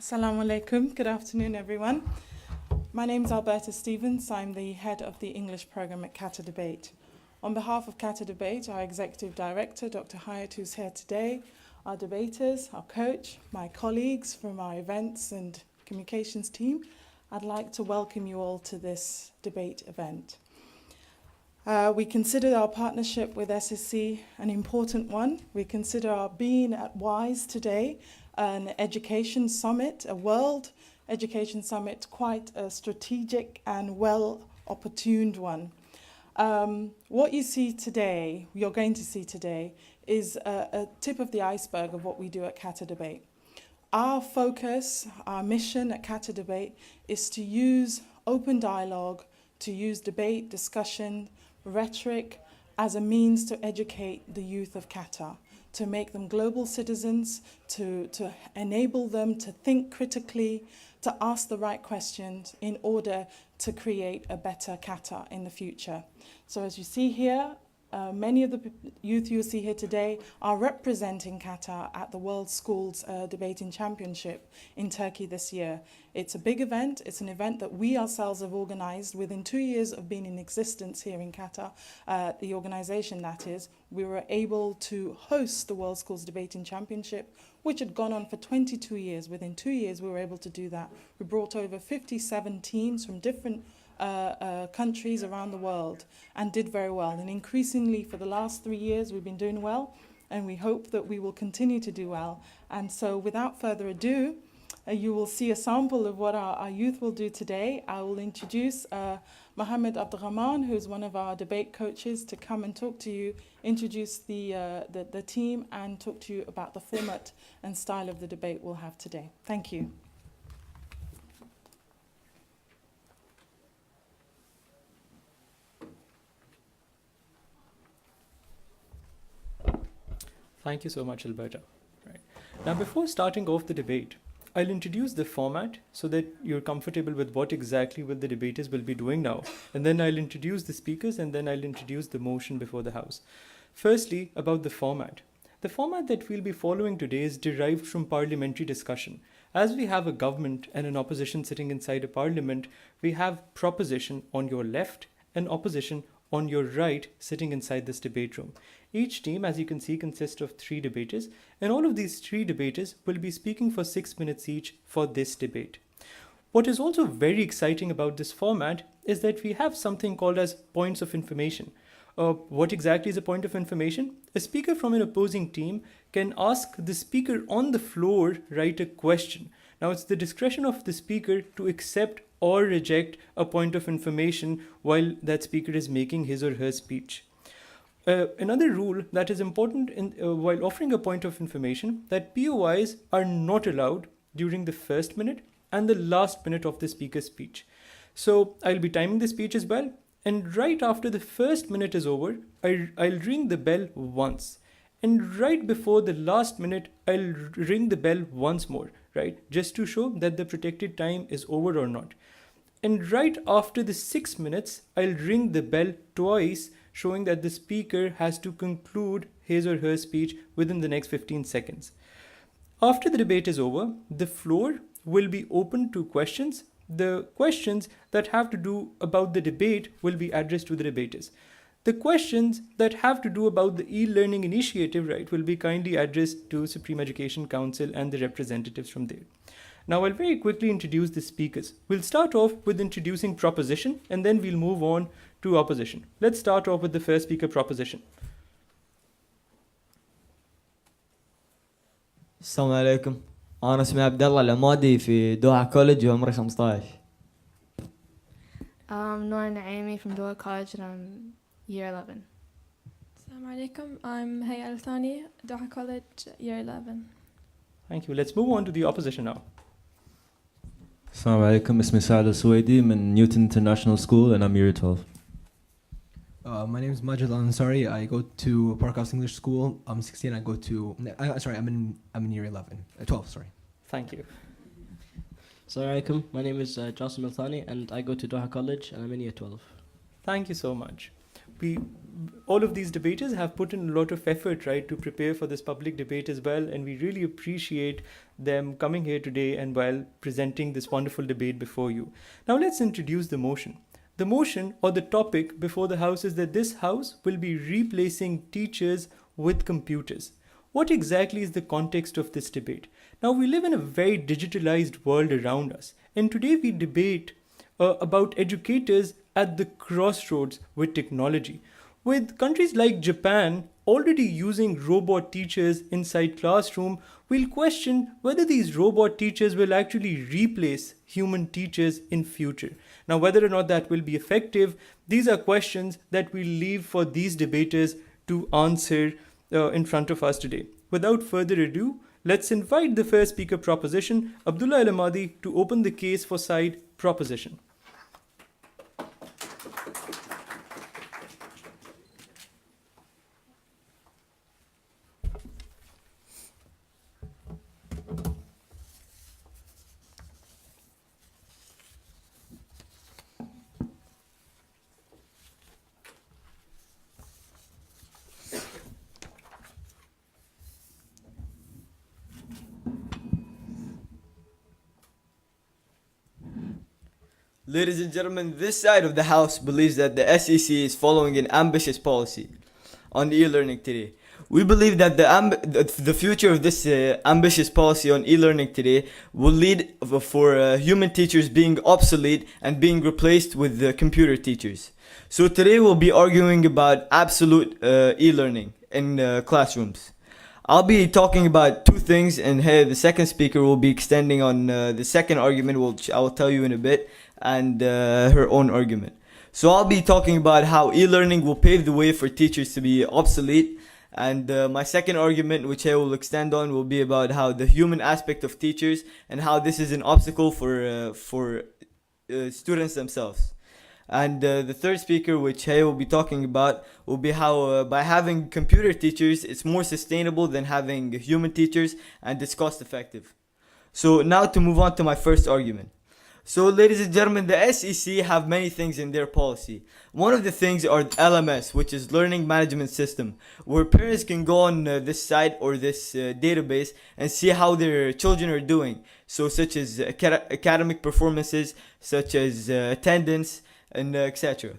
Assalamu alaikum. Good afternoon, everyone. My name is Alberta Stevens. I'm the head of the English program at Qatar Debate. On behalf of Qatar Debate, our executive director, Dr. Hayat, who's here today, our debaters, our coach, my colleagues from our events and communications team, I'd like to welcome you all to this debate event. We consider our partnership with SSC an important one. We consider our being at WISE today an education summit, a world education summit, quite a strategic and well-opportuned one. What you see today, you're going to see today, is a tip of the iceberg of what we do at Qatar Debate. Our focus, our mission at Qatar Debate is to use open dialogue, to use debate, discussion, rhetoric as a means to educate the youth of Qatar, to make them global citizens, to enable them to think critically, to ask the right questions in order to create a better Qatar in the future. So as you see here, many of the youth you see here today are representing Qatar at the World Schools Debating Championship in Turkey this year. It's a big event. It's an event that we ourselves have organized within 2 years of being in existence here in Qatar. The organization, that is, we were able to host the World Schools Debating Championship, which had gone on for 22 years. Within 2 years, we were able to do that. We brought over 57 teams from different countries around the world and did very well. And increasingly for the last 3 years we've been doing well, and we hope that we will continue to do well. And so without further ado, you will see a sample of what our youth will do today. I will introduce Mohammed Abdurrahman, who's one of our debate coaches, to come and talk to you, introduce the team and talk to you about the format and style of the debate we'll have today. Thank you. Thank you so much, Alberta. Right. Now, before starting off the debate, I'll introduce the format so that you're comfortable with what exactly will the debaters will be doing now. And then I'll introduce the speakers, and then I'll introduce the motion before the House. Firstly, about the format. The format that we'll be following today is derived from parliamentary discussion. As we have a government and an opposition sitting inside a parliament, we have proposition on your left and opposition on your right sitting inside this debate room. Each team, as you can see, consists of 3 debaters, and all of these 3 debaters will be speaking for 6 minutes each for this debate. What is also very exciting about this format is that we have something called as points of information. What exactly is a point of information? A speaker from an opposing team can ask the speaker on the floor write a question. Now it's the discretion of the speaker to accept or reject a point of information while that speaker is making his or her speech. Another rule that is important while offering a point of information, that POIs are not allowed during the first minute and the last minute of the speaker's speech. So I'll be timing the speech as well, and right after the first minute is over, I'll ring the bell once. And right before the last minute, I'll ring the bell once more, right? Just to show that the protected time is over or not. And right after the 6 minutes, I'll ring the bell twice, showing that the speaker has to conclude his or her speech within the next 15 seconds. After the debate is over, the floor will be open to questions. The questions that have to do about the debate will be addressed to the debaters. The questions that have to do about the e-learning initiative, right, will be kindly addressed to Supreme Education Council and the representatives from there. Now, I'll very quickly introduce the speakers. We'll start off with introducing proposition, and then we'll move on to opposition. Let's start off with the first speaker, proposition. السلام عليكم. أنا اسمي عبد الله العمادي في دوحة كوليدج وعمري 15. Nora Naimi from Doha College and I'm year 11. Assalamu alaikum. I'm Hayya Al-Thani, Doha College, year 11. Thank you. Let's move on to the opposition now. Assalamu alaikum. اسمي سعد السويدي من Newton International School and I'm year 12. My name is Majid Al-Ansari. I go to Parkhouse English School. I'm 16. I go to I'm in year 11. 12, sorry. Thank you. Assalamu alaikum. My name is Jasim Al-Thani and I go to Doha College and I'm in year 12. Thank you so much. all of these debaters have put in a lot of effort, right, to prepare for this public debate as well, and we really appreciate them coming here today and while presenting this wonderful debate before you. Now let's introduce the motion. The motion or the topic before the House is that this House will be replacing teachers with computers. What exactly is the context of this debate? Now, we live in a very digitalized world around us, and today we debate about educators at the crossroads with technology. With countries like Japan already using robot teachers inside classroom, we'll question whether these robot teachers will actually replace human teachers in future. Now, whether or not that will be effective, these are questions that we'll leave for these debaters to answer in front of us today. Without further ado, let's invite the first speaker proposition, Abdullah Al-Amadi, to open the case for side proposition. Ladies and gentlemen, this side of the House believes that the SEC is following an ambitious policy on e-learning today. We believe that the future of this ambitious policy on e-learning today will lead for human teachers being obsolete and being replaced with computer teachers. So today we'll be arguing about absolute e-learning in classrooms. I'll be talking about two things, and hey, the second speaker will be extending on the second argument, which I will tell you in a bit, and her own argument. So I'll be talking about how e-learning will pave the way for teachers to be obsolete, and my second argument, which I will extend on, will be about how the human aspect of teachers and how this is an obstacle for students themselves. And the third speaker, which I will be talking about, will be how by having computer teachers, it's more sustainable than having human teachers, and it's cost effective. So now to move on to my first argument. So ladies and gentlemen, the SEC have many things in their policy. One of the things are LMS, which is Learning Management System, where parents can go on this site or this database and see how their children are doing. So such as academic performances, such as attendance, and etc.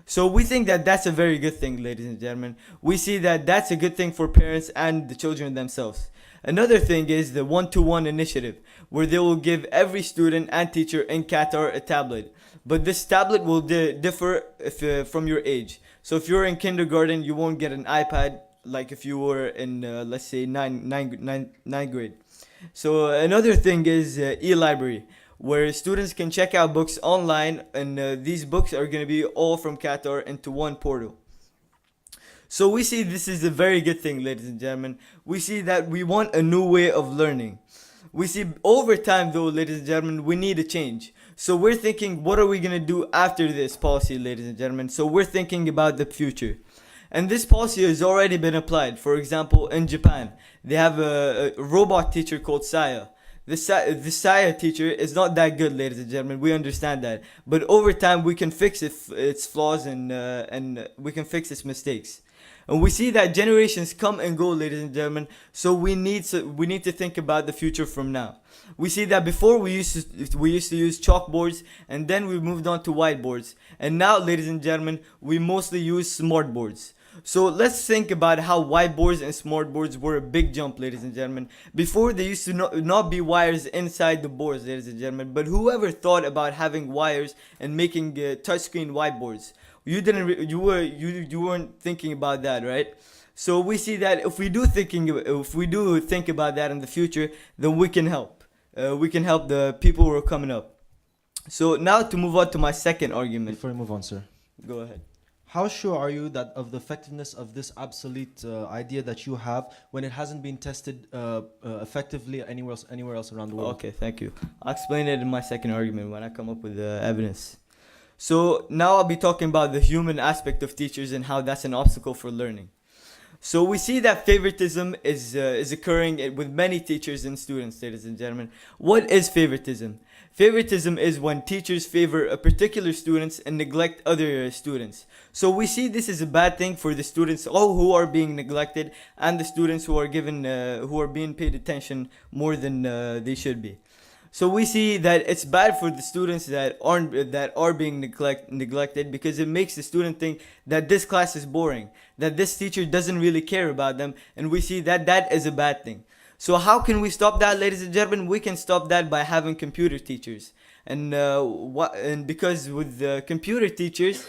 So we think that that's a very good thing, ladies and gentlemen. We see that that's a good thing for parents and the children themselves. Another thing is the one-to-one initiative, where they will give every student and teacher in Qatar a tablet. But this tablet will differ from your age. So if you're in kindergarten, you won't get an iPad like if you were in, let's say, ninth grade. So another thing is e-library, where students can check out books online, and these books are going to be all from Qatar into one portal. So we see this is a very good thing, ladies and gentlemen. We see that we want a new way of learning. We see over time, though, ladies and gentlemen, we need a change. So we're thinking, what are we going to do after this policy, ladies and gentlemen? So we're thinking about the future. And this policy has already been applied. For example, in Japan, they have a robot teacher called Saya. The Saya teacher is not that good, ladies and gentlemen. We understand that. But over time, we can fix its flaws and we can fix its mistakes. And we see that generations come and go, ladies and gentlemen. So we need to think about the future from now. We see that before we used to use chalkboards, and then we moved on to whiteboards. And now, ladies and gentlemen, we mostly use smartboards. So let's think about how whiteboards and smartboards were a big jump, ladies and gentlemen. Before, they used to not be wires inside the boards, ladies and gentlemen. But whoever thought about having wires and making touchscreen whiteboards? You weren't thinking about that, right? So we see that if we do think about that in the future, then we can help. We can help the people who are coming up. So now to move on to my second argument. Before you move on, sir, go ahead. How sure are you that of the effectiveness of this obsolete idea that you have when it hasn't been tested effectively anywhere else around the world? Okay, thank you. I'll explain it in my second argument when I come up with the evidence. So now I'll be talking about the human aspect of teachers and how that's an obstacle for learning. So we see that favoritism is occurring with many teachers and students, ladies and gentlemen. What is favoritism? Favoritism is when teachers favor a particular students and neglect other students. So we see this is a bad thing for the students all who are being neglected and the students who are being paid attention more than they should be. So we see that it's bad for the students that are being neglected, because it makes the student think that this class is boring, that this teacher doesn't really care about them, and we see that that is a bad thing. So how can we stop that, ladies and gentlemen? We can stop that by having computer teachers, and because with computer teachers,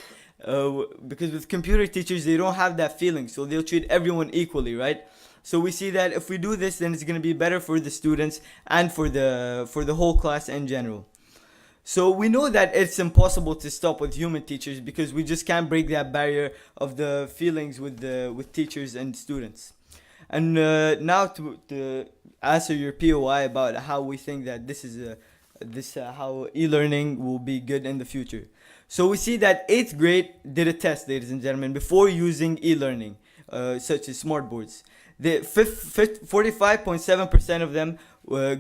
they don't have that feeling, so they'll treat everyone equally, right? So we see that if we do this, then it's going to be better for the students and for the whole class in general. So we know that it's impossible to stop with human teachers, because we just can't break that barrier of the feelings with teachers and students. And now to answer your POI about how we think that how e-learning will be good in the future. So we see that 8th grade did a test, ladies and gentlemen, before using e-learning, such as smart boards. The 45.7% of them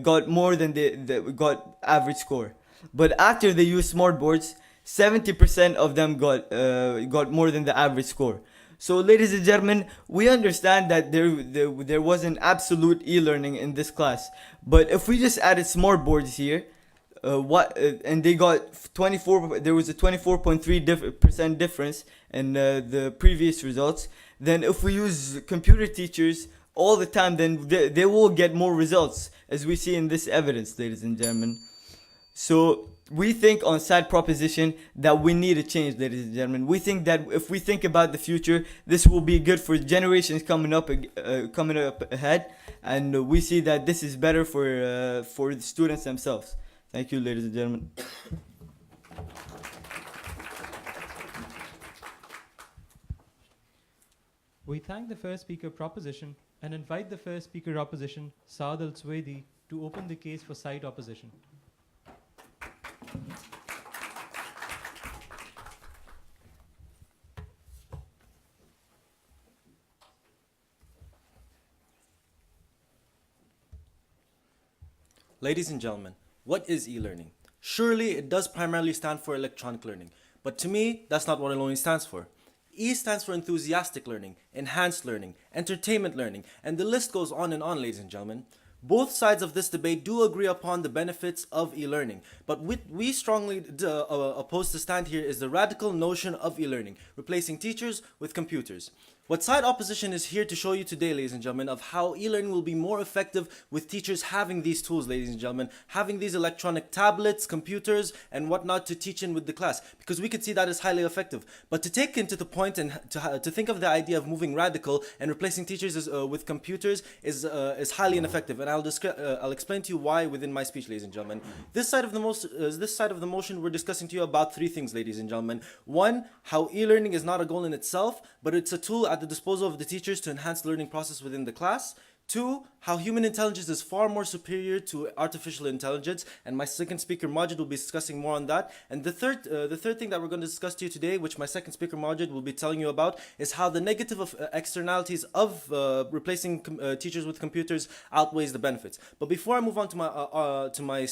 got more than got average score. But after they used smart boards, 70% of them got more than the average score. So, ladies and gentlemen, we understand that there wasn't absolute e-learning in this class. But if we just added smart boards here, and they got 24. There was a 24.3% difference in the previous results. Then if we use computer teachers all the time, then they will get more results, as we see in this evidence, ladies and gentlemen. So we think on side proposition that we need a change, ladies and gentlemen. We think that if we think about the future, this will be good for generations coming up ahead, and we see that this is better for the students themselves. Thank you, ladies and gentlemen. We thank the first speaker proposition and invite the first speaker opposition, Saad Al-Suwaidi, to open the case for side opposition. Ladies and gentlemen, what is e-learning? Surely it does primarily stand for electronic learning, but to me, that's not what it only stands for. E stands for enthusiastic learning, enhanced learning, entertainment learning, and the list goes on and on, ladies and gentlemen. Both sides of this debate do agree upon the benefits of e-learning, but what we strongly oppose to stand here is the radical notion of e-learning, replacing teachers with computers. What side opposition is here to show you today, ladies and gentlemen, of how e-learning will be more effective with teachers having these tools, ladies and gentlemen, having these electronic tablets, computers, and whatnot to teach in with the class, because we could see that is highly effective. But to take into the point and to think of the idea of moving radical and replacing teachers with computers is highly ineffective, and I'll explain to you why within my speech, ladies and gentlemen. This side of the motion, we're discussing to you about three things, ladies and gentlemen. One, how e-learning is not a goal in itself, but it's a tool at the disposal of the teachers to enhance learning process within the class. Two, how human intelligence is far more superior to artificial intelligence, and my second speaker Majid will be discussing more on that. And the third thing that we're going to discuss to you today, which my second speaker Majid will be telling you about, is how the negative externalities of replacing teachers with computers outweighs the benefits. But before I move on to my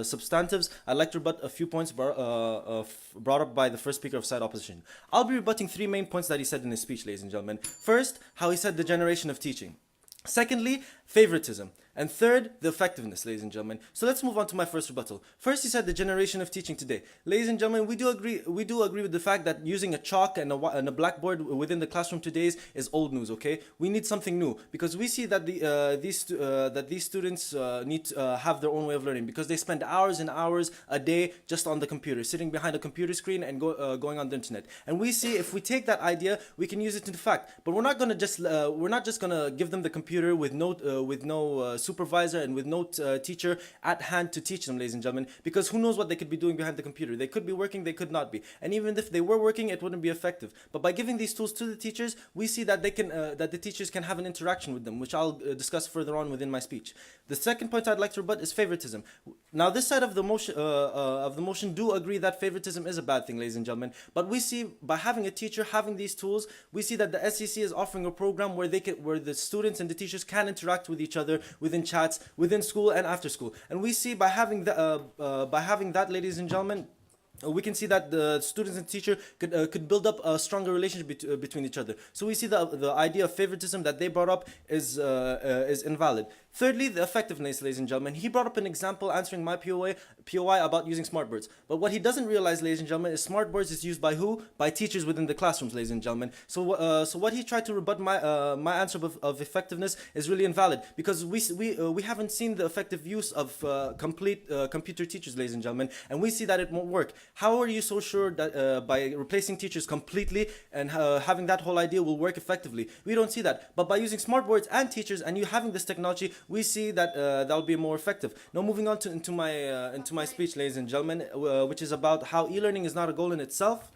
substantives, I'd like to rebut a few points brought up by the first speaker of side opposition. I'll be rebutting three main points that he said in his speech, ladies and gentlemen. First, how he said the generation of teaching. Secondly, favoritism. And third, the effectiveness, ladies and gentlemen. So let's move on to my first rebuttal. First, he said the generation of teaching today. Ladies and gentlemen, we do agree with the fact that using a chalk and a blackboard within the classroom today is old news, okay? We need something new, because we see that these students need to have their own way of learning, because they spend hours and hours a day just on the computer, sitting behind a computer screen and going on the internet. And we see if we take that idea, we can use it into fact. But we're not just gonna give them the computer with no supervisor and with no teacher at hand to teach them, ladies and gentlemen, because who knows what they could be doing behind the computer. They could be working, they could not be, and even if they were working, it wouldn't be effective. But by giving these tools to the teachers, we see that they can that the teachers can have an interaction with them, which I'll discuss further on within my speech. The second point I'd like to rebut is favoritism. Now, this side of the motion do agree that favoritism is a bad thing, ladies and gentlemen, but we see by having a teacher having these tools, we see that the SEC is offering a program where where the students and the teachers can interact with each other within chats, within school and after school. And we see by having that, ladies and gentlemen, we can see that the students and teacher could build up a stronger relationship between each other. So we see the idea of favoritism that they brought up is invalid. Thirdly, the effectiveness, ladies and gentlemen. He brought up an example answering my POI about using smartboards. But what he doesn't realize, ladies and gentlemen, is smartboards is used by who? By teachers within the classrooms, ladies and gentlemen. So what he tried to rebut my answer of effectiveness is really invalid, because we haven't seen the effective use of complete computer teachers, ladies and gentlemen, and we see that it won't work. How are you so sure that by replacing teachers completely and having that whole idea will work effectively? We don't see that. But by using smartboards and teachers and you having this technology, we see that that'll be more effective. Now, moving on into my speech, ladies and gentlemen, which is about how e-learning is not a goal in itself,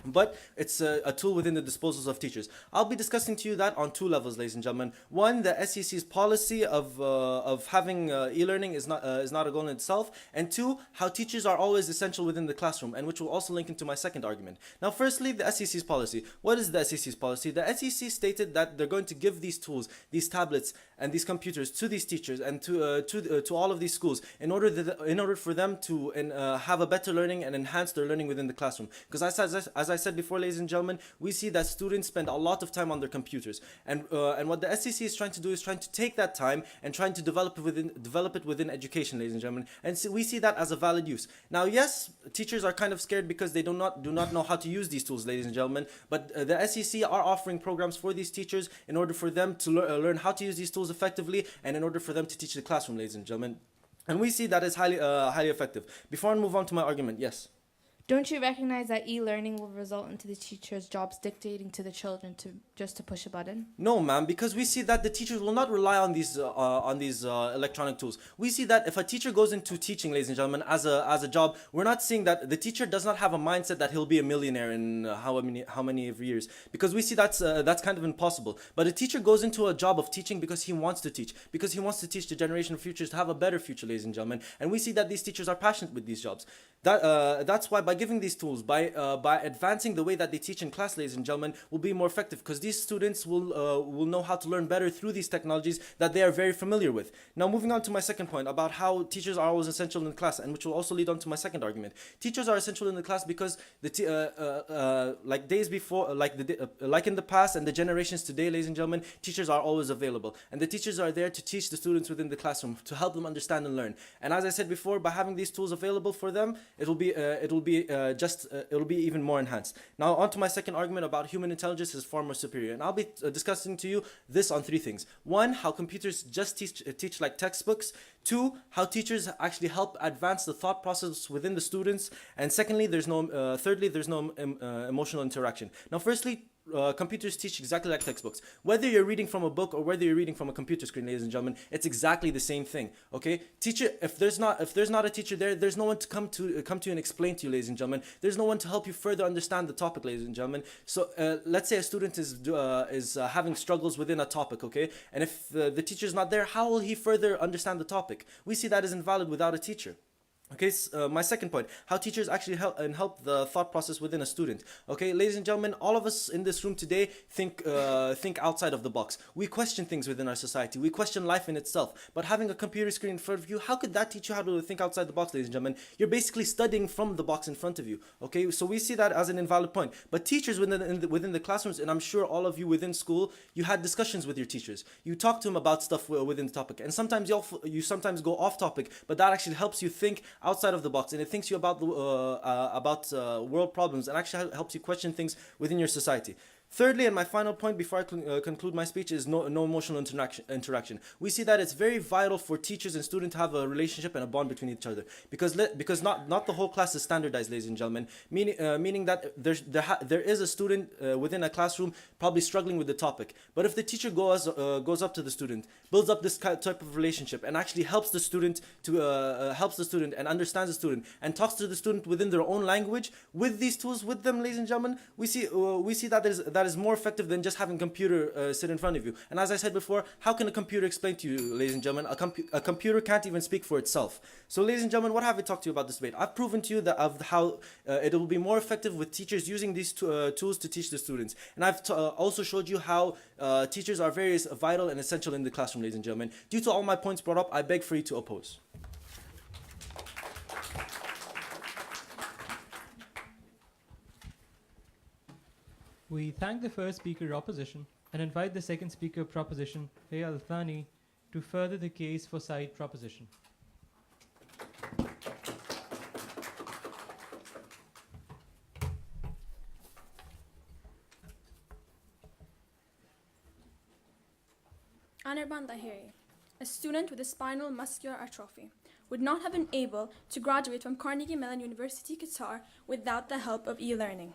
but it's a tool within the disposals of teachers. I'll be discussing to you that on two levels, ladies and gentlemen. One, the SEC's policy of having e-learning is not a goal in itself, and two, how teachers are always essential within the classroom, and which will also link into my second argument. Now, firstly, the SEC's policy. What is the SEC's policy? The SEC stated that they're going to give these tools, these tablets, and these computers to these teachers and to all of these schools in order for them to have a better learning and enhance their learning within the classroom. Because as I said before, ladies and gentlemen, we see that students spend a lot of time on their computers, and what the SEC is trying to do is trying to take that time and trying to develop it within education, ladies and gentlemen, and so we see that as a valid use. Now, yes, teachers are kind of scared because they do not know how to use these tools, ladies and gentlemen, but the SEC are offering programs for these teachers in order for them to learn how to use these tools effectively, and in order for them to teach the classroom, ladies and gentlemen, and we see that as highly effective. Before I move on to my argument, yes. Don't you recognize that e-learning will result into the teachers' jobs dictating to the children to push a button? No, ma'am, because we see that the teachers will not rely on these electronic tools. We see that if a teacher goes into teaching, ladies and gentlemen, as a job, we're not seeing that the teacher does not have a mindset that he'll be a millionaire in how many years, because we see that's kind of impossible. But a teacher goes into a job of teaching because he wants to teach, because he wants to teach the generation of futures to have a better future, ladies and gentlemen. And we see that these teachers are passionate with these jobs. That's why by giving these tools, by advancing the way that they teach in class, ladies and gentlemen, will be more effective, because these students will know how to learn better through these technologies that they are very familiar with. Now, moving on to my second point about how teachers are always essential in class, and which will also lead on to my second argument. Teachers are essential in the class because like days before, like in the past and the generations today, ladies and gentlemen, teachers are always available, and the teachers are there to teach the students within the classroom, to help them understand and learn. And as I said before, by having these tools available for them, it'll be even more enhanced. Now, on to my second argument about human intelligence is far more superior, and I'll be discussing to you this on three things. One, how computers just teach like textbooks. Two, how teachers actually help advance the thought process within the students. And thirdly, there's no emotional interaction. Now, firstly, computers teach exactly like textbooks. Whether you're reading from a book or whether you're reading from a computer screen, ladies and gentlemen, it's exactly the same thing. Okay, teacher. If there's not a teacher there, there's no one to come to you and explain to you, ladies and gentlemen. There's no one to help you further understand the topic, ladies and gentlemen. So let's say a student is having struggles within a topic, okay, and if the teacher's not there, how will he further understand the topic? We see that is invalid without a teacher. Okay, my second point, how teachers actually help the thought process within a student. Okay, ladies and gentlemen, all of us in this room today think outside of the box. We question things within our society. We question life in itself. But having a computer screen in front of you, how could that teach you how to think outside the box, ladies and gentlemen? You're basically studying from the box in front of you. Okay, so we see that as an invalid point. But teachers within the classrooms, and I'm sure all of you within school, you had discussions with your teachers. You talk to them about stuff within the topic, and sometimes you sometimes go off topic, but that actually helps you think outside of the box, and it thinks you about world problems, and actually helps you question things within your society. Thirdly, and my final point before I conclude my speech, is no emotional interaction. We see that it's very vital for teachers and students to have a relationship and a bond between each other, because not the whole class is standardized, ladies and gentlemen, meaning that there is a student within a classroom probably struggling with the topic. But if the teacher goes up to the student, builds up this type of relationship, and actually helps the student and understands the student and talks to the student within their own language with these tools with them, ladies and gentlemen, we see that is more effective than just having a computer sit in front of you. And as I said before, how can a computer explain to you, ladies and gentlemen? A computer can't even speak for itself. So, ladies and gentlemen, what have I talked to you about this debate? I've proven to you that of how it will be more effective with teachers using these tools to teach the students. And I've also showed you how teachers are very vital and essential in the classroom, ladies and gentlemen. Due to all my points brought up, I beg for you to oppose. We thank the first speaker, opposition, and invite the second speaker, proposition, Haya Al-Thani, to further the case for side proposition. Anirban Dahiri, a student with a spinal muscular atrophy, would not have been able to graduate from Carnegie Mellon University, Qatar, without the help of e-learning.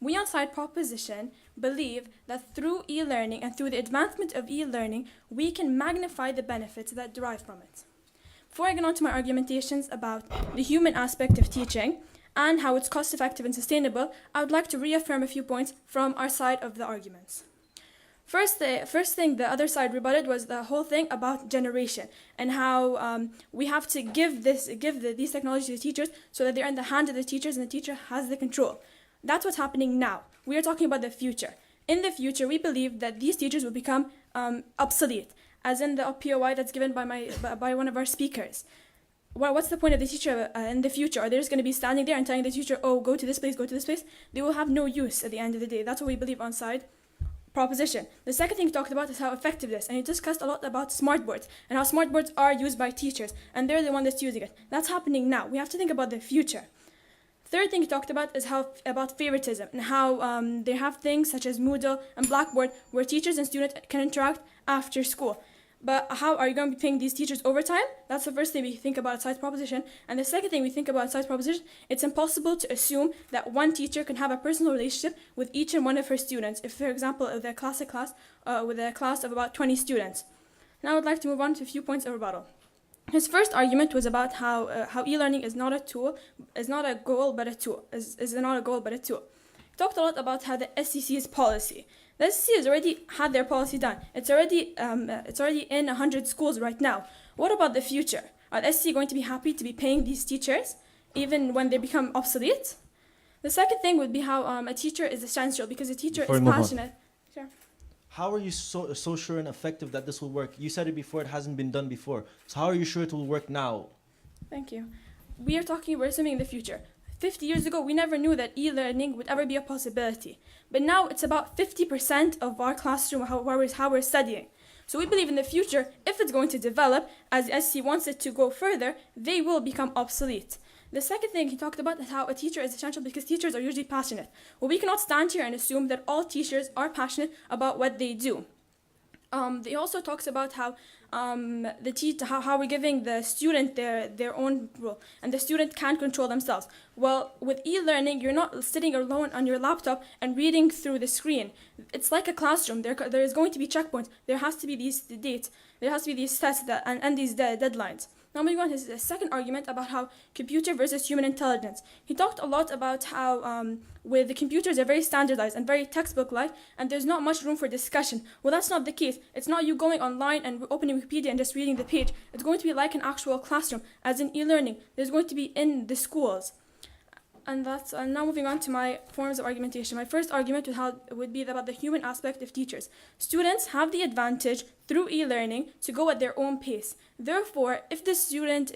We on side proposition believe that through e-learning and through the advancement of e-learning, we can magnify the benefits that derive from it. Before I get on to my argumentations about the human aspect of teaching and how it's cost-effective and sustainable, I would like to reaffirm a few points from our side of the arguments. First thing the other side rebutted was the whole thing about generation and how we have to give these technologies to the teachers so that they're in the hands of the teachers and the teacher has the control. That's what's happening now. We are talking about the future. In the future, we believe that these teachers will become obsolete, as in the POI that's given by one of our speakers. Well, what's the point of the teacher in the future? Are they just going to be standing there and telling the teacher, oh, go to this place, go to this place? They will have no use at the end of the day. That's what we believe on side proposition. The second thing he talked about is how effective it is, and he discussed a lot about smartboards and how smartboards are used by teachers, and they're the one that's using it. That's happening now. We have to think about the future. Third thing he talked about is about favoritism and how they have things such as Moodle and Blackboard where teachers and students can interact after school. But how are you going to be paying these teachers overtime? That's the first thing we think about side proposition. And the second thing we think about side proposition, it's impossible to assume that one teacher can have a personal relationship with each and one of her students. If, for example, with a class of about 20 students. Now I would like to move on to a few points of rebuttal. His first argument was about how e-learning is not a tool, is not a goal but a tool. Is not a goal but a tool. He talked a lot about how the SEC's policy. The SEC has already had their policy done. It's already in 100 schools right now. What about the future? Are the SEC going to be happy to be paying these teachers even when they become obsolete? The second thing would be how a teacher is essential because a teacher is passionate. Sure. How are you so sure and effective that this will work? You said it before, it hasn't been done before. So how are you sure it will work now? Thank you. We're assuming the future. 50 years ago, we never knew that e-learning would ever be a possibility. But now it's about 50% of our classroom, how we're studying. So we believe in the future, if it's going to develop, as SC wants it to go further, they will become obsolete. The second thing he talked about is how a teacher is essential because teachers are usually passionate. Well, we cannot stand here and assume that all teachers are passionate about what they do. He also talks about how how we're giving the student their own role, and the student can't control themselves. Well, with e-learning, you're not sitting alone on your laptop and reading through the screen. It's like a classroom. There is going to be checkpoints. There has to be these dates. There has to be these tests and these deadlines. Now moving on to his second argument about how computer versus human intelligence. He talked a lot about how with the computers, they're very standardized and very textbook-like, and there's not much room for discussion. Well, that's not the case. It's not you going online and opening Wikipedia and just reading the page. It's going to be like an actual classroom, as in e-learning. There's going to be in the schools. And now moving on to my forms of argumentation. My first argument would be about the human aspect of teachers. Students have the advantage through e-learning to go at their own pace. Therefore, the student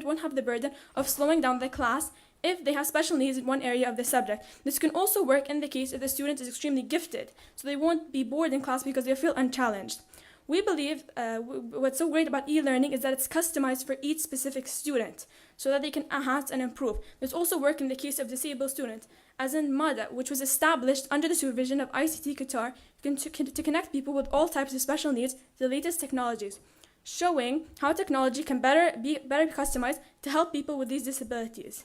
won't have the burden of slowing down the class if they have special needs in one area of the subject. This can also work in the case if the student is extremely gifted, so they won't be bored in class because they feel unchallenged. We believe what's so great about e-learning is that it's customized for each specific student so that they can enhance and improve. There's also work in the case of disabled students, as in MADA, which was established under the supervision of ICT Qatar to connect people with all types of special needs to the latest technologies, showing how technology can be better customized to help people with these disabilities.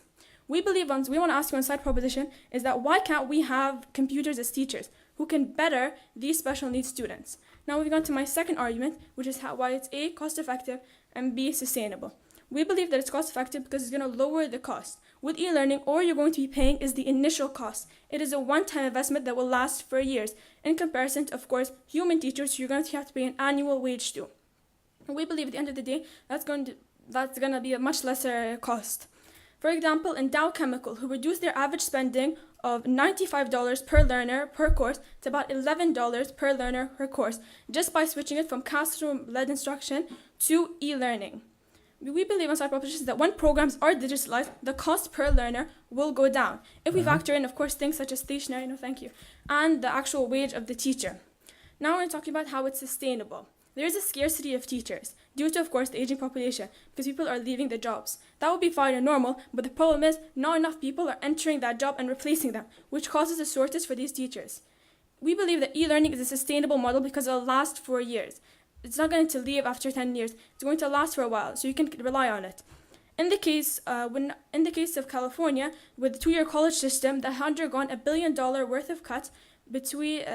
We believe, we want to ask you on side proposition, is that why can't we have computers as teachers who can better these special needs students? Now moving on to my second argument, which is why it's A, cost effective, and B, sustainable. We believe that it's cost effective because it's going to lower the cost. With e-learning, all you're going to be paying is the initial cost. It is a one-time investment that will last for years, in comparison to, of course, human teachers who you're going to have to pay an annual wage to. And we believe at the end of the day, that's going to be a much lesser cost. For example, in Dow Chemical, who reduced their average spending of $95 per learner per course to about $11 per learner per course, just by switching it from classroom-led instruction to e-learning. We believe on side propositions that when programs are digitalized, the cost per learner will go down. If we factor in, of course, things such as stationery, and the actual wage of the teacher. Now we're talking about how it's sustainable. There is a scarcity of teachers due to, of course, the aging population because people are leaving the jobs. That would be fine and normal, but the problem is not enough people are entering that job and replacing them, which causes a shortage for these teachers. We believe that e-learning is a sustainable model because it will last for years. It's not going to leave after 10 years. It's going to last for a while, so you can rely on it. In the case of California, with the 2-year college system that had undergone $1 billion worth of cuts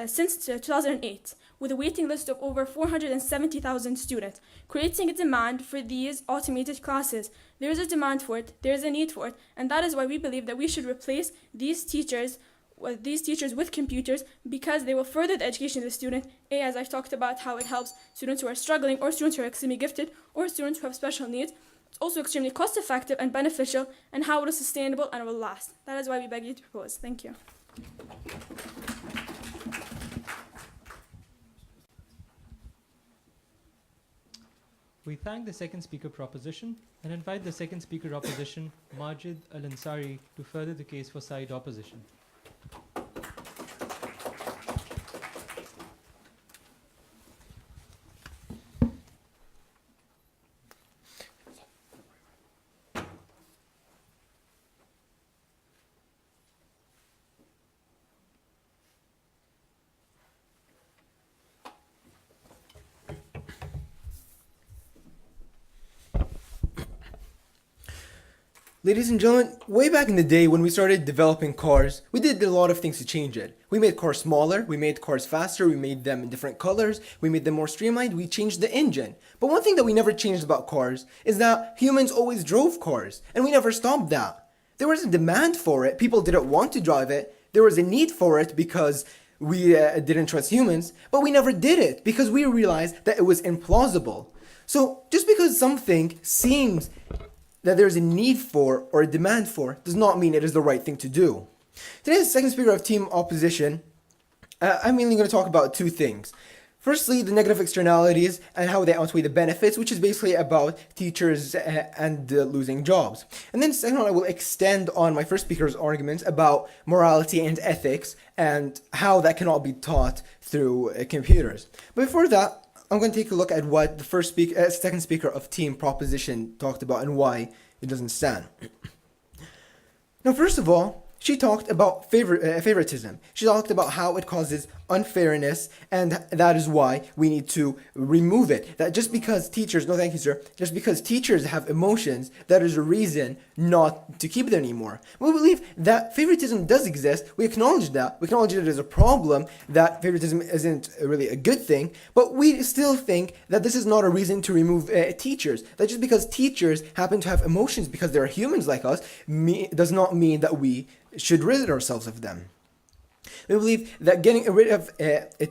since 2008, with a waiting list of over 470,000 students, creating a demand for these automated classes. There is a demand for it, there is a need for it, and that is why we believe that we should replace these teachers with computers because they will further the education of the student. As I've talked about how it helps students who are struggling or students who are extremely gifted or students who have special needs. It's also extremely cost effective and beneficial, and how it is sustainable and it will last. That is why we beg you to propose. Thank you. We thank the second speaker proposition and invite the second speaker opposition, Majid Al-Ansari, to further the case for side opposition. Ladies and gentlemen, way back in the day when we started developing cars, we did a lot of things to change it. We made cars smaller, we made cars faster, we made them in different colors, we made them more streamlined, we changed the engine. But one thing that we never changed about cars is that humans always drove cars, and we never stopped that. There was a demand for it, people didn't want to drive it, there was a need for it because we didn't trust humans, but we never did it because we realized that it was implausible. So just because something seems that there's a need for or a demand for does not mean it is the right thing to do. Today, as the second speaker of team opposition, I'm mainly going to talk about two things. Firstly, the negative externalities and how they outweigh the benefits, which is basically about teachers and losing jobs. And then second one, I will extend on my first speaker's arguments about morality and ethics and how that cannot be taught through computers. But before that, I'm going to take a look at what the second speaker of team proposition talked about and why it doesn't stand. Now, first of all, she talked about favoritism. She talked about how it causes unfairness, and that is why we need to remove it. That just because teachers, no thank you sir, just because teachers have emotions, that is a reason not to keep it anymore. We believe that favoritism does exist. We acknowledge that. We acknowledge it as a problem, that favoritism isn't really a good thing, but we still think that this is not a reason to remove teachers. That just because teachers happen to have emotions because they're humans like us, does not mean that we should rid ourselves of them. We believe that getting rid of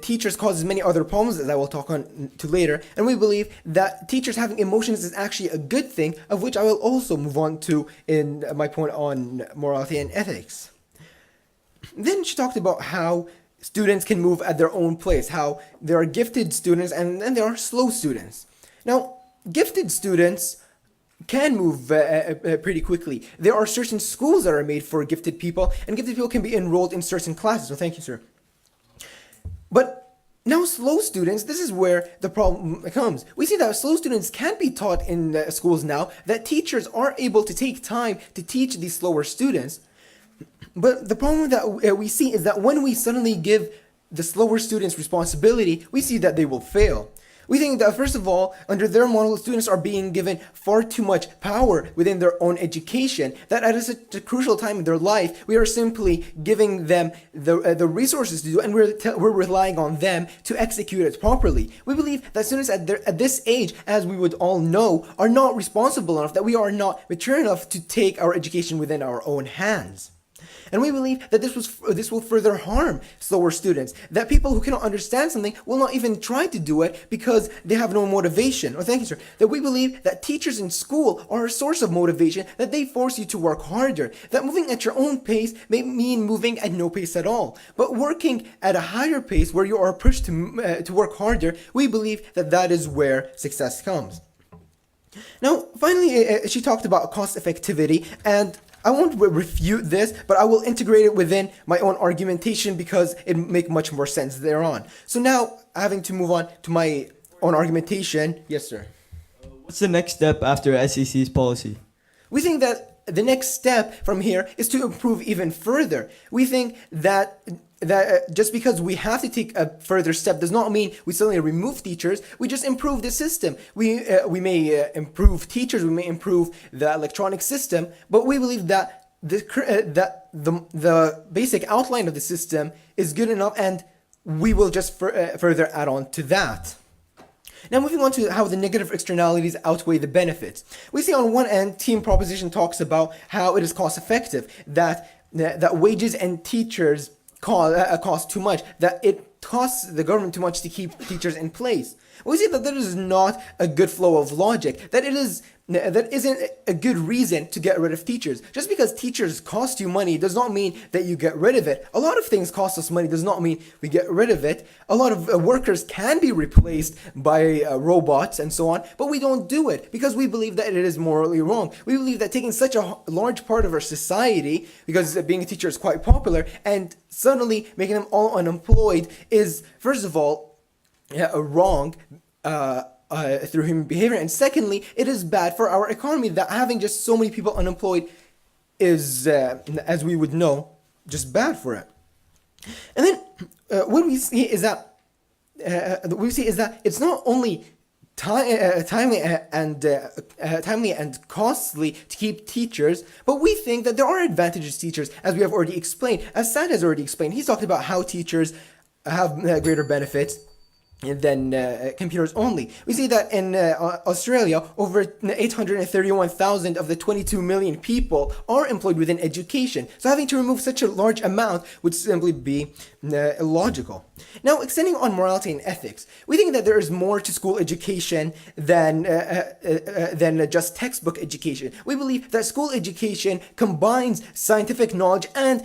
teachers causes many other problems, as I will talk on to later, and we believe that teachers having emotions is actually a good thing, of which I will also move on to in my point on morality and ethics. Then she talked about how students can move at their own pace, how there are gifted students and there are slow students. Now, gifted students can move pretty quickly. There are certain schools that are made for gifted people, and gifted people can be enrolled in certain classes. So thank you, sir. But Now, slow students, this is where the problem comes. We see that slow students can be taught in the schools now, that teachers are able to take time to teach these slower students. But the problem that we see is that when we suddenly give the slower students responsibility, we see that they will fail. We think that, first of all, under their model, students are being given far too much power within their own education, that at such a crucial time in their life, we are simply giving them the resources to do, and we're relying on them to execute it properly. We believe that students at this age, as we would all know, are not responsible enough, that we are not mature enough to take our education within our own hands. And we believe that this will further harm slower students, that people who cannot understand something will not even try to do it because they have no motivation. Thank you, sir. That we believe that teachers in school are a source of motivation, that they force you to work harder, that moving at your own pace may mean moving at no pace at all. But working at a higher pace where you are pushed to work harder, we believe that that is where success comes. Now, finally, she talked about cost effectivity, and I won't refute this, but I will integrate it within my own argumentation because it make much more sense thereon. So now, having to move on to my own argumentation. Yes, sir. What's the next step after SEC's policy? We think that the next step from here is to improve even further. We think that just because we have to take a further step does not mean we suddenly remove teachers. We just improve the system. We may improve teachers, we may improve the electronic system, but we believe that the basic outline of the system is good enough, and we will just further add on to that. Now, moving on to how the negative externalities outweigh the benefits. We see on one end, team proposition talks about how it is cost effective, that wages and teachers cost too much, that it costs the government too much to keep teachers in place. We see that is not a good flow of logic, that isn't a good reason to get rid of teachers. Just because teachers cost you money does not mean that you get rid of it. A lot of things cost us money does not mean we get rid of it. A lot of workers can be replaced by robots and so on, but we don't do it because we believe that it is morally wrong. We believe that taking such a large part of our society, because being a teacher is quite popular, and suddenly making them all unemployed is, first of all, wrong through human behavior, and secondly, it is bad for our economy that having just so many people unemployed is, as we would know, just bad for it. And then what we see is that it's not only timely and costly to keep teachers, but we think that there are advantages to teachers, as we have already explained, as Sad has already explained. He's talked about how teachers have greater benefits than computers only. We see that in Australia, over 831,000 of the 22 million people are employed within education. So having to remove such a large amount would simply be illogical. Now, extending on morality and ethics, we think that there is more to school education than just textbook education. We believe that school education combines scientific knowledge and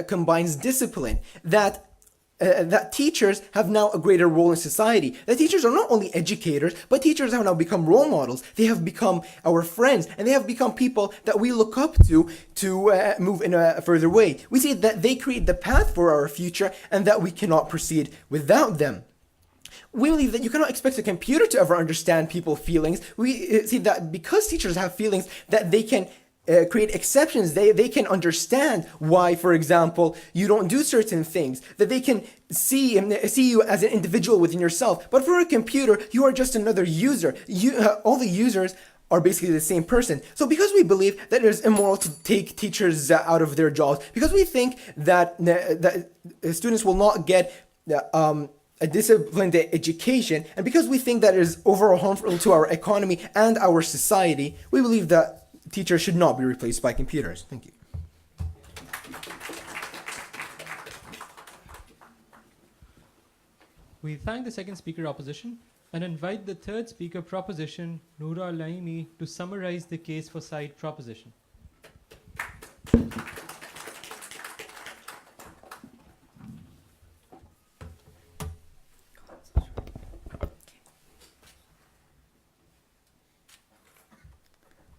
combines discipline, that teachers have now a greater role in society. That teachers are not only educators, but teachers have now become role models. They have become our friends, and they have become people that we look up to move in a further way. We see that they create the path for our future, and that we cannot proceed without them. We believe that you cannot expect a computer to ever understand people's feelings. We see that because teachers have feelings, that they can create exceptions. They can understand why, for example, you don't do certain things, that they can see you as an individual within yourself. But for a computer, you are just another user. All the users are basically the same person. So because we believe that it is immoral to take teachers out of their jobs, because we think that students will not get a disciplined education, and because we think that it is overall harmful to our economy and our society, we believe that teachers should not be replaced by computers. Thank you. We thank the second speaker opposition and invite the third speaker proposition, Noura Al-Laimi, to summarize the case for side proposition.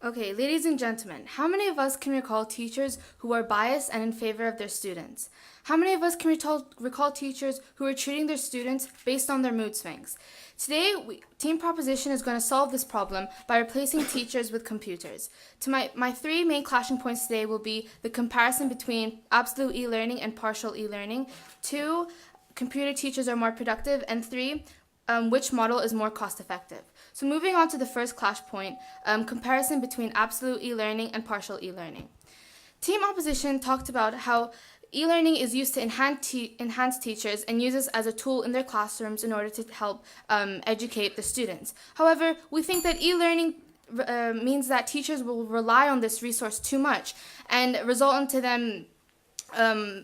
Okay, Okay, ladies and gentlemen, how many of us can recall teachers who are biased and in favor of their students? How many of us can recall teachers who are treating their students based on their mood swings? Today, Team Proposition is going to solve this problem by replacing teachers with computers. My three main clashing points today will be the comparison between absolute e-learning and partial e-learning. 2, computer teachers are more productive. And 3, which model is more cost-effective. So moving on to the first clash point, comparison between absolute e-learning and partial e-learning. Team Opposition talked about how e-learning is used to enhance teachers and uses as a tool in their classrooms in order to help educate the students. However, we think that e-learning means that teachers will rely on this resource too much and result into them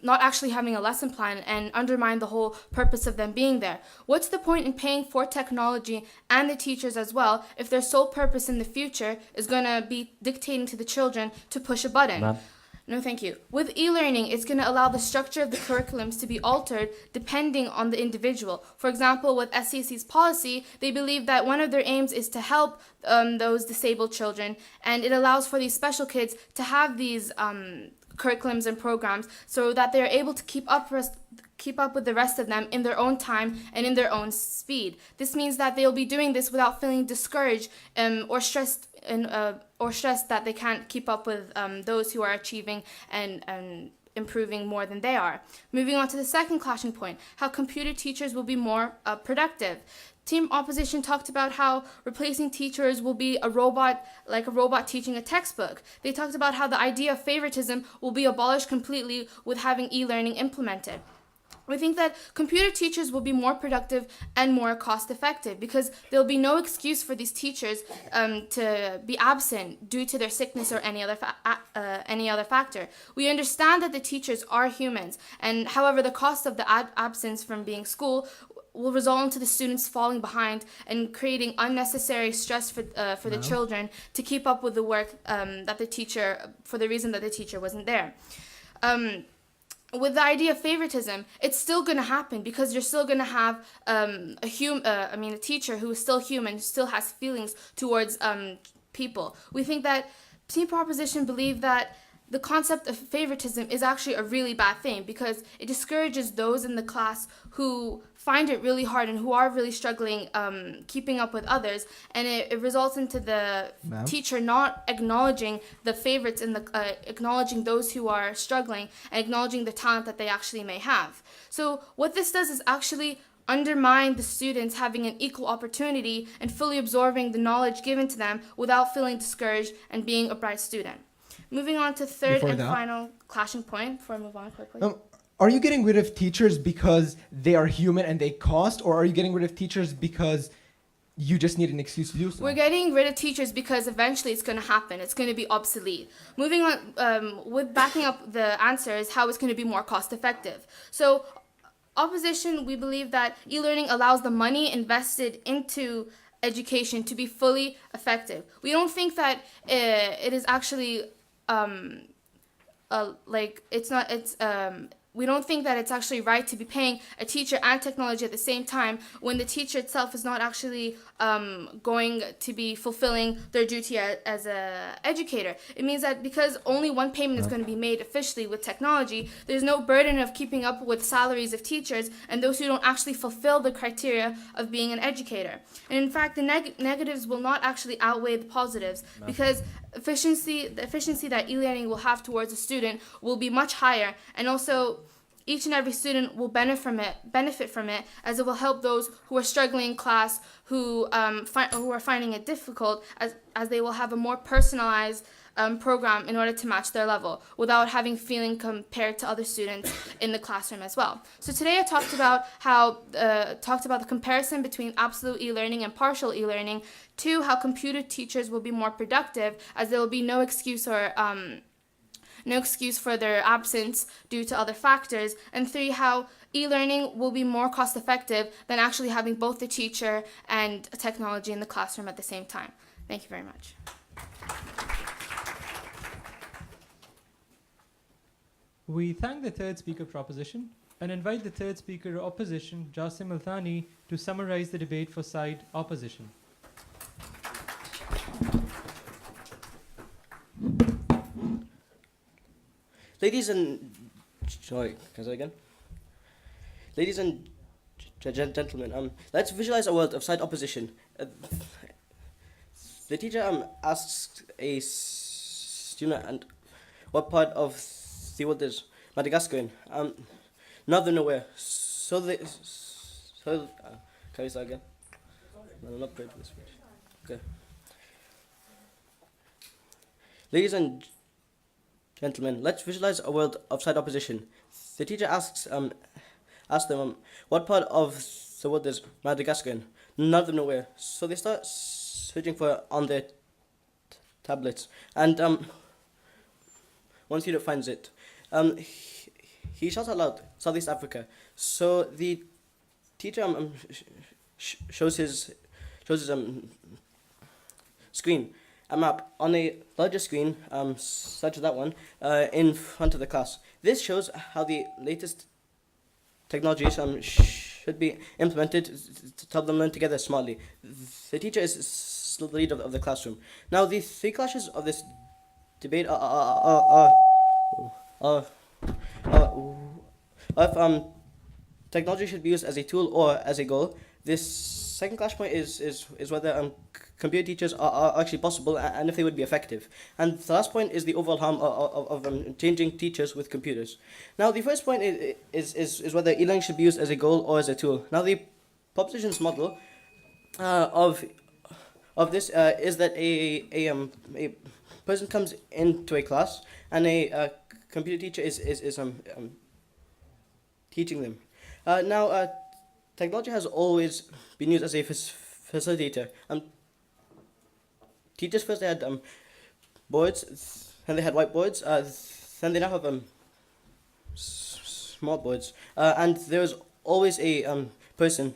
not actually having a lesson plan and undermine the whole purpose of them being there. What's the point in paying for technology and the teachers as well if their sole purpose in the future is going to be dictating to the children to push a button? No, thank you. With e-learning, it's going to allow the structure of the curriculums to be altered depending on the individual. For example, with SCC's policy, they believe that one of their aims is to help those disabled children, and it allows for these special kids to have these curriculums and programs so that they're able to keep up with the rest of them in their own time and in their own speed. This means that they'll be doing this without feeling discouraged or stressed that they can't keep up with those who are achieving and improving more than they are. Moving on to the second clashing point, how computer teachers will be more productive. Team Opposition talked about how replacing teachers will be a robot, like a robot teaching a textbook. They talked about how the idea of favoritism will be abolished completely with having e-learning implemented. We think that computer teachers will be more productive and more cost-effective because there'll be no excuse for these teachers to be absent due to their sickness or any other factor. We understand that the teachers are humans, and however, the cost of the absence from being school will result into the students falling behind and creating unnecessary stress for the children to keep up with the work that the teacher, for the reason that the teacher wasn't there. With the idea of favoritism, it's still going to happen because you're still going to have a teacher who is still human, still has feelings towards people. We think that Team Proposition believe that the concept of favoritism is actually a really bad thing because it discourages those in the class who find it really hard and who are really struggling keeping up with others, and it results into the teacher not acknowledging the favorites and acknowledging those who are struggling and acknowledging the talent that they actually may have. So what this does is actually undermine the students having an equal opportunity and fully absorbing the knowledge given to them without feeling discouraged and being a bright student. Moving on to third and final clashing point before I move on quickly. Are you getting rid of teachers because they are human and they cost, or are you getting rid of teachers because you just need an excuse to do so? We're getting rid of teachers because eventually it's going to happen. It's going to be obsolete. Moving on, with backing up the answer is how it's going to be more cost effective. So Opposition, we believe that e-learning allows the money invested into education to be fully effective. We don't think that it is actually we don't think that it's actually right to be paying a teacher and technology at the same time when the teacher itself is not actually going to be fulfilling their duty as an educator. It means that because only one payment is going to be made officially with technology, there's no burden of keeping up with salaries of teachers and those who don't actually fulfill the criteria of being an educator. And in fact, the negatives will not actually outweigh the positives because the efficiency that e-learning will have towards a student will be much higher, and also each and every student will benefit from it, as it will help those who are struggling in class, who are finding it difficult, as they will have a more personalized program in order to match their level without having feeling compared to other students in the classroom as well. So today I talked about the comparison between absolute e-learning and partial e-learning. 2, how computer teachers will be more productive, as there will be no excuse for their absence due to other factors. And 3, how e-learning will be more cost effective than actually having both the teacher and technology in the classroom at the same time. Thank you very much. We thank the third speaker proposition and invite the third speaker opposition, Jasim Al-Thani, to summarize the debate for side opposition. Ladies and sorry, can I say again? Ladies and gentlemen, let's visualize a world of slight opposition. The teacher asks a student, and what part of the world is Madagascar in? Northern nowhere. Can we start again? No, I'm not prepared for this speech. Okay. Ladies and gentlemen, let's visualize a world of slight opposition. The teacher asks them, what part of the world is Madagascar in? Northern nowhere. So they start searching for it on their tablets, and one student finds it. He shouts out loud, Southeast Africa. So the teacher shows his screen, a map on a larger screen, such as that one, in front of the class. This shows how the latest technologies should be implemented to help them learn together smartly. The teacher is still the leader of the classroom. Now, the three clashes of this debate are if technology should be used as a tool or as a goal. This second clash point is whether computer teachers are actually possible and if they would be effective. And the last point is the overall harm of changing teachers with computers. Now, the first point is whether e-learning should be used as a goal or as a tool. Now, the proposition's model of this is that a person comes into a class and a computer teacher is teaching them. Now, technology has always been used as a facilitator. Teachers first they had boards, then they had whiteboards, then they now have smart boards, and there was always a person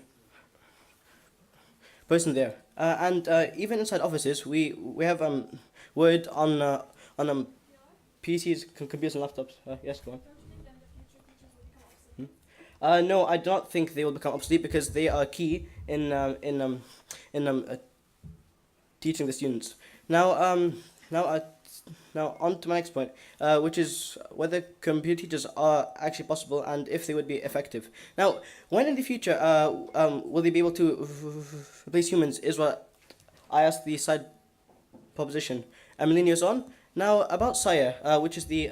there. And even inside offices, we have Word on PCs, computers, and laptops. Yes, go on. No, I don't think they will become obsolete because they are key in teaching the students. Now on to my next point, which is whether computer teachers are actually possible and if they would be effective. Now, when in the future will they be able to replace humans is what I asked the side proposition. A million years on. Now, about Sire, which is the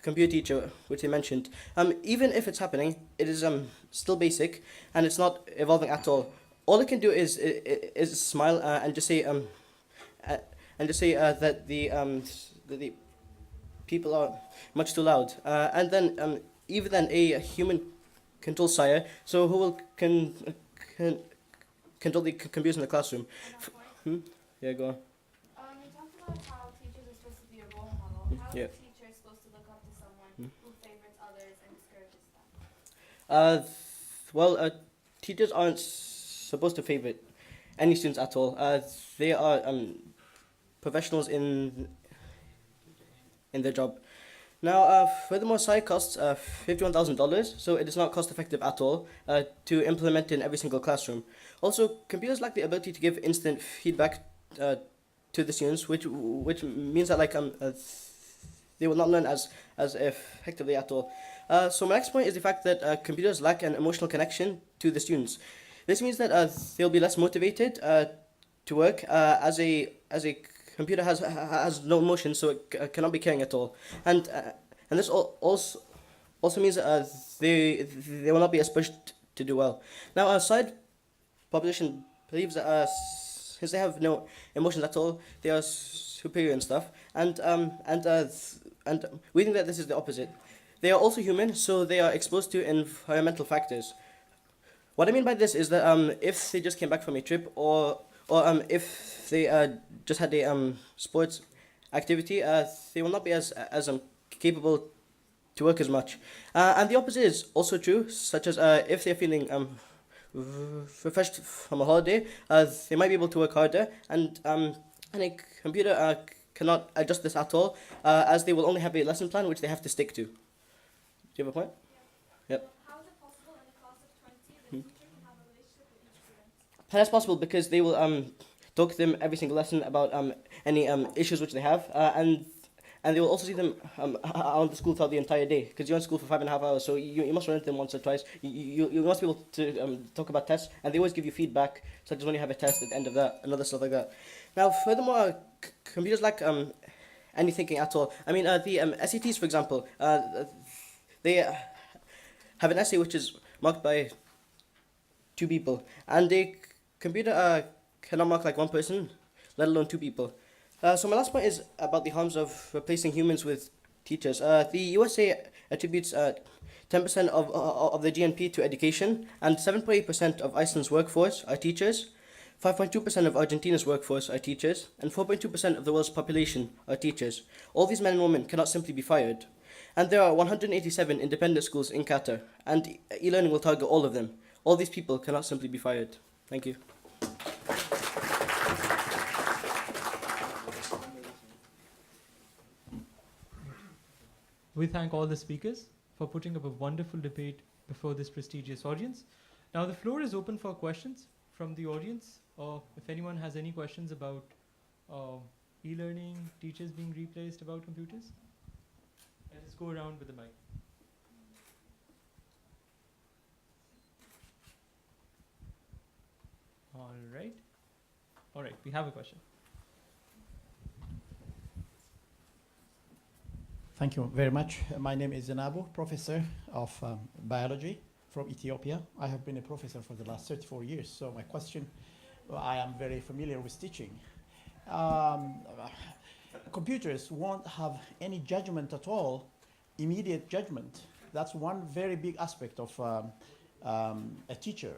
computer teacher, which they mentioned, even if it's happening, it is still basic and it's not evolving at all. All it can do is smile and just say that the people are much too loud, and then even then a human controls Sire, so who will control the computers in the classroom? Yeah, go on. You talked about how teachers are supposed to be a role model. How Yeah. is a teacher supposed to look up to someone who favorites others and discourages them? Teachers aren't supposed to favorite any students at all. They are professionals in their job. Now, furthermore, SCI costs $51,000, so it is not cost effective at all to implement in every single classroom. Also, computers lack the ability to give instant feedback to the students, which means that they will not learn as effectively at all. So my next point is the fact that computers lack an emotional connection to the students. This means that they'll be less motivated to work as a computer has no emotion, so it cannot be caring at all. And this also means that they will not be as pushed to do well. Now, our side proposition believes that since they have no emotions at all, they are superior and stuff. And we think that this is the opposite. They are also human, so they are exposed to environmental factors. What I mean by this is that if they just came back from a trip, or if they just had a sports activity, they will not be as capable to work as much. And the opposite is also true, such as if they're feeling refreshed from a holiday, they might be able to work harder, and a computer cannot adjust this at all, as they will only have a lesson plan which they have to stick to. Do you have a point? Yeah. Yep. How is it possible in a class of 20 that teacher can have a relationship with each student? That's possible because they will talk to them every single lesson about any issues which they have, and they will also see them around the school throughout the entire day, because you're in school for 5.5 hours, so you must run into them once or twice. You must be able to talk about tests, and they always give you feedback, such as when you have a test at the end of that and other stuff like that. Now, furthermore, computers lack any thinking at all. I mean, the SATs, for example, they have an essay which is marked by 2 people, and a computer cannot mark like 1 person, let alone 2 people. So my last point is about the harms of replacing humans with teachers. The USA attributes 10% of the GNP to education, and 7.8% of Iceland's workforce are teachers. 5.2% of Argentina's workforce are teachers, and 4.2% of the world's population are teachers. All these men and women cannot simply be fired. And there are 187 independent schools in Qatar, and e-learning will target all of them. All these people cannot simply be fired. Thank you. We thank all the speakers for putting up a wonderful debate before this prestigious audience. Now the floor is open for questions from the audience, or if anyone has any questions about e-learning, teachers being replaced, about computers. Let's go around with the mic. All right, we have a question. Thank you very much. My name is Zanabu, professor of biology from Ethiopia. I have been a professor for the last 34 years, so my question, I am very familiar with teaching. Computers won't have any judgment at all, immediate judgment. That's one very big aspect of a teacher.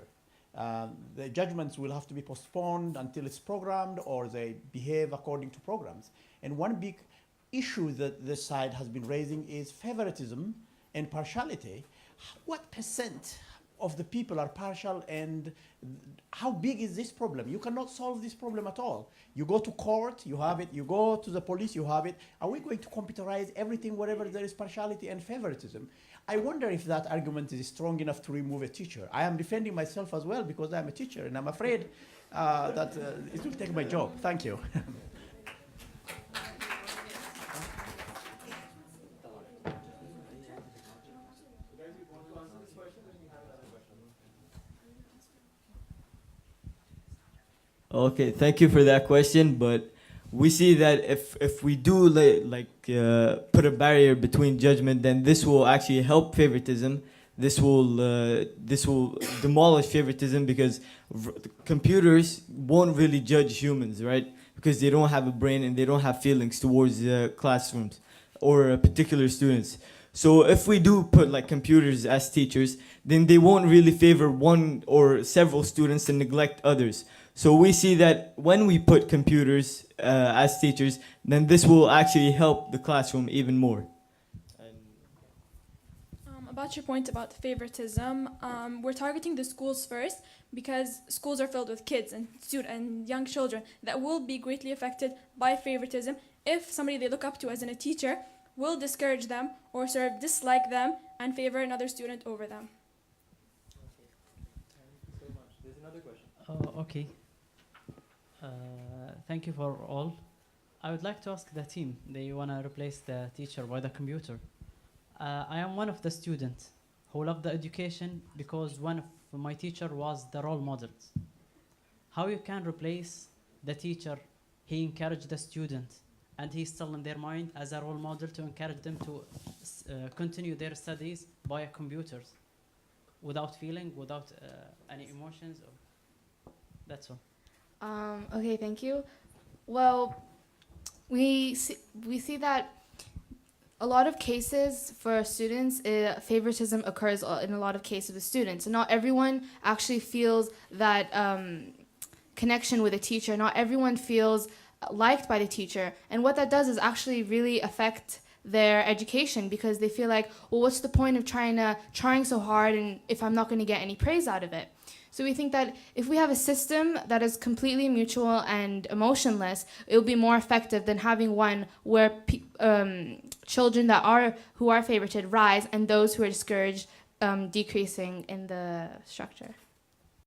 The judgments will have to be postponed until it's programmed, or they behave according to programs. And one big issue that this side has been raising is favoritism and partiality. What percent of the people are partial, and how big is this problem? You cannot solve this problem at all. You go to court, you have it. You go to the police, you have it. Are we going to computerize everything wherever there is partiality and favoritism? I wonder if that argument is strong enough to remove a teacher. I am defending myself as well because I'm a teacher, and I'm afraid that it will take my job. Thank you. Okay, thank you for that question, but we see that if we do put a barrier between judgment, then this will actually help favoritism. This will demolish favoritism, because computers won't really judge humans, right? Because they don't have a brain and they don't have feelings towards classrooms or particular students. So if we do put like computers as teachers, then they won't really favor one or several students and neglect others. So we see that when we put computers as teachers, then this will actually help the classroom even more. About your point about favoritism, we're targeting the schools first because schools are filled with kids and young children that will be greatly affected by favoritism if somebody they look up to as a teacher will discourage them or sort of dislike them and favor another student over them. Thank you so much. There's another question. Okay. Thank you for all. I would like to ask the team, they want to replace the teacher by the computer. I am one of the students who love the education because one of my teacher was the role models. How you can replace the teacher? He encouraged the student and he's still in their mind as a role model to encourage them to continue their studies via computers without feeling, without any emotions. That's all. Okay, thank you. Well, we see that a lot of cases for students, favoritism occurs in a lot of cases with students. And not everyone actually feels that connection with a teacher. Not everyone feels liked by the teacher. And what that does is actually really affect their education, because they feel like, well, what's the point of trying so hard and if I'm not going to get any praise out of it? So we think that if we have a system that is completely mutual and emotionless, it will be more effective than having one where children who are favorited rise and those who are discouraged decreasing in the structure.